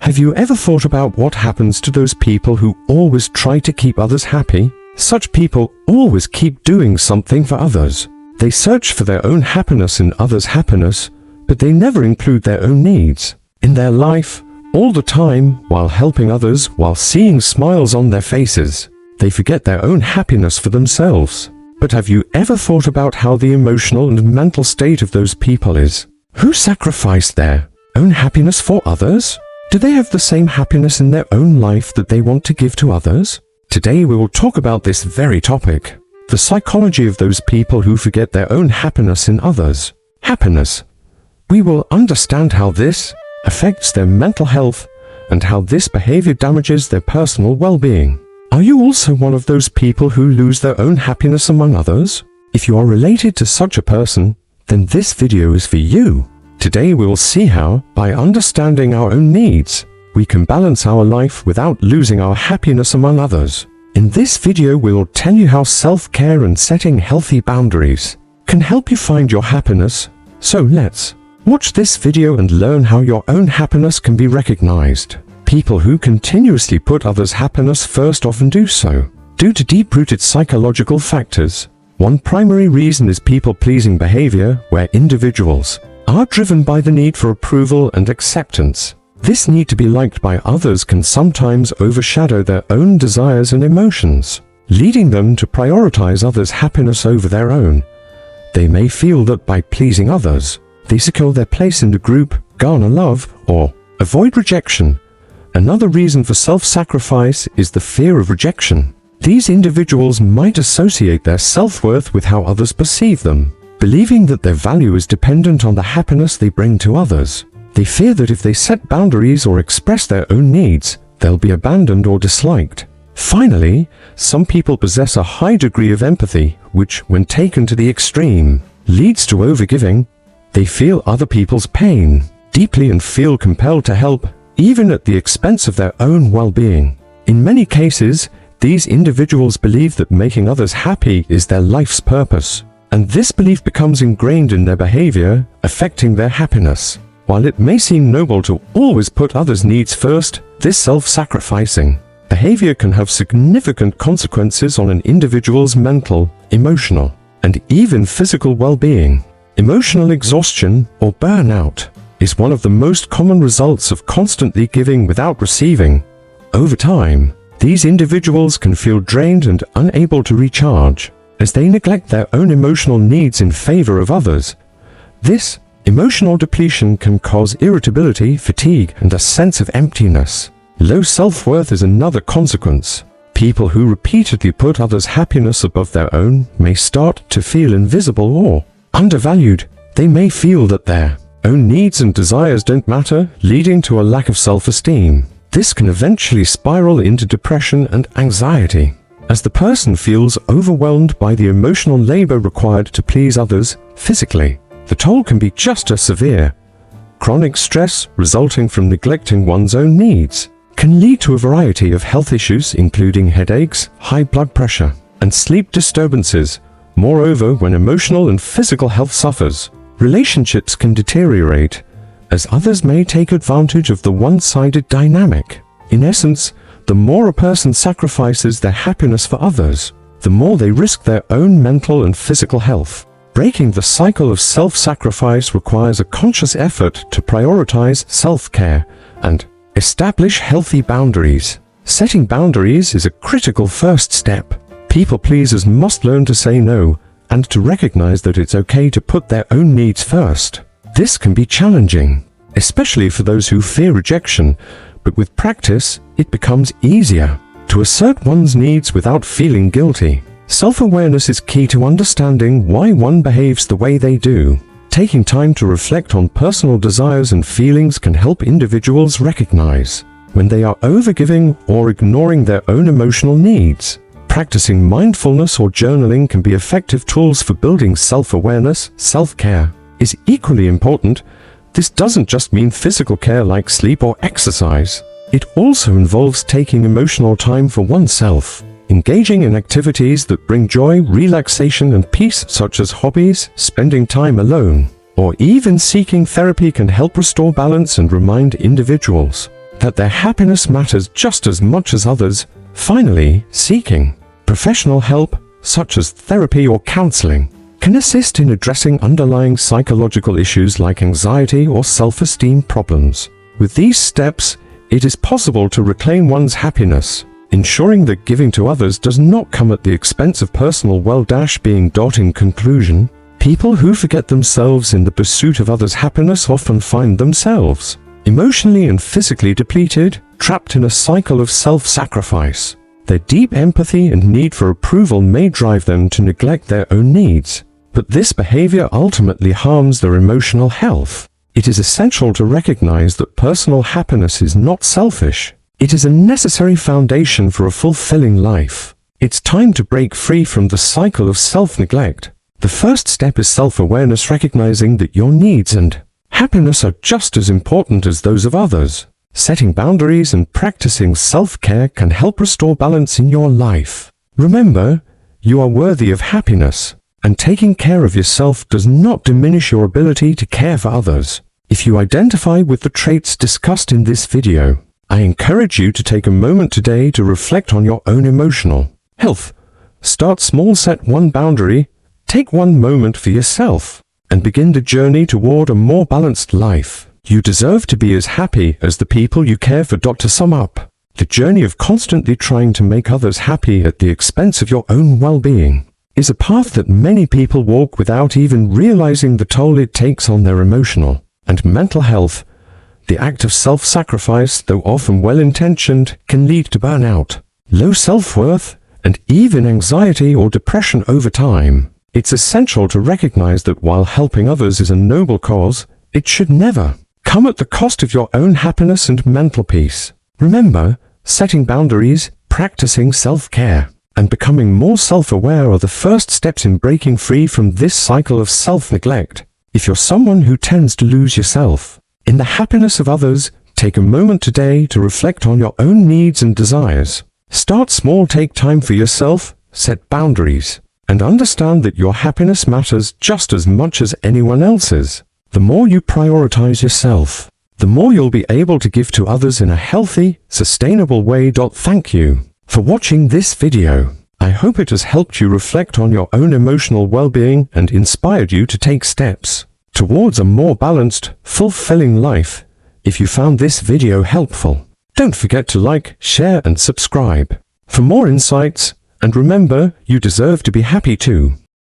Have you ever thought about what happens to those people who always try to keep others happy? Such people always keep doing something for others. They search for their own happiness in others' happiness, but they never include their own needs in their life all the time while helping others, while seeing smiles on their faces. They forget their own happiness for themselves. But have you ever thought about how the emotional and mental state of those people is? Who sacrifice their own happiness for others? Do they have the same happiness in their own life that they want to give to others? Today we will talk about this very topic. The psychology of those people who forget their own happiness in others. Happiness. We will understand how this affects their mental health and how this behavior damages their personal well-being. Are you also one of those people who lose their own happiness among others? If you are related to such a person, then this video is for you. Today we will see how, by understanding our own needs, we can balance our life without losing our happiness among others. In this video we will tell you how self-care and setting healthy boundaries can help you find your happiness. So let's watch this video and learn how your own happiness can be recognized. People who continuously put others' happiness first often do so due to deep-rooted psychological factors. One primary reason is people-pleasing behavior, where individuals are driven by the need for approval and acceptance. This need to be liked by others can sometimes overshadow their own desires and emotions, leading them to prioritize others' happiness over their own. They may feel that by pleasing others, they secure their place in the group, garner love, or avoid rejection. Another reason for self-sacrifice is the fear of rejection. These individuals might associate their self-worth with how others perceive them, believing that their value is dependent on the happiness they bring to others. They fear that if they set boundaries or express their own needs, they'll be abandoned or disliked. Finally, some people possess a high degree of empathy, which, when taken to the extreme, leads to overgiving. They feel other people's pain deeply and feel compelled to help, even at the expense of their own well-being. In many cases, these individuals believe that making others happy is their life's purpose, and this belief becomes ingrained in their behavior, affecting their happiness. While it may seem noble to always put others' needs first, this self-sacrificing behavior can have significant consequences on an individual's mental, emotional, and even physical well-being. Emotional exhaustion, or burnout, is one of the most common results of constantly giving without receiving. Over time, these individuals can feel drained and unable to recharge, as they neglect their own emotional needs in favor of others. This emotional depletion can cause irritability, fatigue, and a sense of emptiness. Low self-worth is another consequence. People who repeatedly put others' happiness above their own may start to feel invisible or undervalued. They may feel that their own needs and desires don't matter, leading to a lack of self-esteem. This can eventually spiral into depression and anxiety, as the person feels overwhelmed by the emotional labor required to please others. Physically, the toll can be just as severe. Chronic stress resulting from neglecting one's own needs can lead to a variety of health issues, including headaches, high blood pressure, and sleep disturbances. Moreover, when emotional and physical health suffers, relationships can deteriorate, as others may take advantage of the one-sided dynamic. In essence, the more a person sacrifices their happiness for others, the more they risk their own mental and physical health. Breaking the cycle of self-sacrifice requires a conscious effort to prioritize self-care and establish healthy boundaries. Setting boundaries is a critical first step. People pleasers must learn to say no and to recognize that it's okay to put their own needs first. This can be challenging, especially for those who fear rejection, but with practice, it becomes easier to assert one's needs without feeling guilty. Self-awareness is key to understanding why one behaves the way they do. Taking time to reflect on personal desires and feelings can help individuals recognize when they are overgiving or ignoring their own emotional needs. Practicing mindfulness or journaling can be effective tools for building self-awareness. Self-care is equally important. This doesn't just mean physical care like sleep or exercise. It also involves taking emotional time for oneself. Engaging in activities that bring joy, relaxation, and peace, such as hobbies, spending time alone, or even seeking therapy, can help restore balance and remind individuals that their happiness matters just as much as others. Finally, seeking professional help, such as therapy or counseling, can assist in addressing underlying psychological issues like anxiety or self-esteem problems. With these steps, it is possible to reclaim one's happiness, ensuring that giving to others does not come at the expense of personal well-being. In conclusion, people who forget themselves in the pursuit of others' happiness often find themselves emotionally and physically depleted, trapped in a cycle of self-sacrifice. Their deep empathy and need for approval may drive them to neglect their own needs, but this behavior ultimately harms their emotional health. It is essential to recognize that personal happiness is not selfish. It is a necessary foundation for a fulfilling life. It's time to break free from the cycle of self-neglect. The first step is self-awareness, recognizing that your needs and happiness are just as important as those of others. Setting boundaries and practicing self-care can help restore balance in your life. Remember, you are worthy of happiness, and taking care of yourself does not diminish your ability to care for others. If you identify with the traits discussed in this video, I encourage you to take a moment today to reflect on your own emotional health. Start small, set one boundary, take one moment for yourself, and begin the journey toward a more balanced life. You deserve to be as happy as the people you care for. To sum up, the journey of constantly trying to make others happy at the expense of your own well-being is a path that many people walk without even realizing the toll it takes on their emotional and mental health. The act of self-sacrifice, though often well-intentioned, can lead to burnout, low self-worth, and even anxiety or depression over time. It's essential to recognize that while helping others is a noble cause, it should never come at the cost of your own happiness and mental peace. Remember, setting boundaries, practicing self-care, and becoming more self-aware are the first steps in breaking free from this cycle of self-neglect. If you're someone who tends to lose yourself in the happiness of others, take a moment today to reflect on your own needs and desires. Start small, take time for yourself, set boundaries, and understand that your happiness matters just as much as anyone else's. The more you prioritize yourself, the more you'll be able to give to others in a healthy, sustainable way. Thank you for watching this video. I hope it has helped you reflect on your own emotional well-being and inspired you to take steps towards a more balanced, fulfilling life. If you found this video helpful, don't forget to like, share, and subscribe for more insights. And remember, you deserve to be happy too.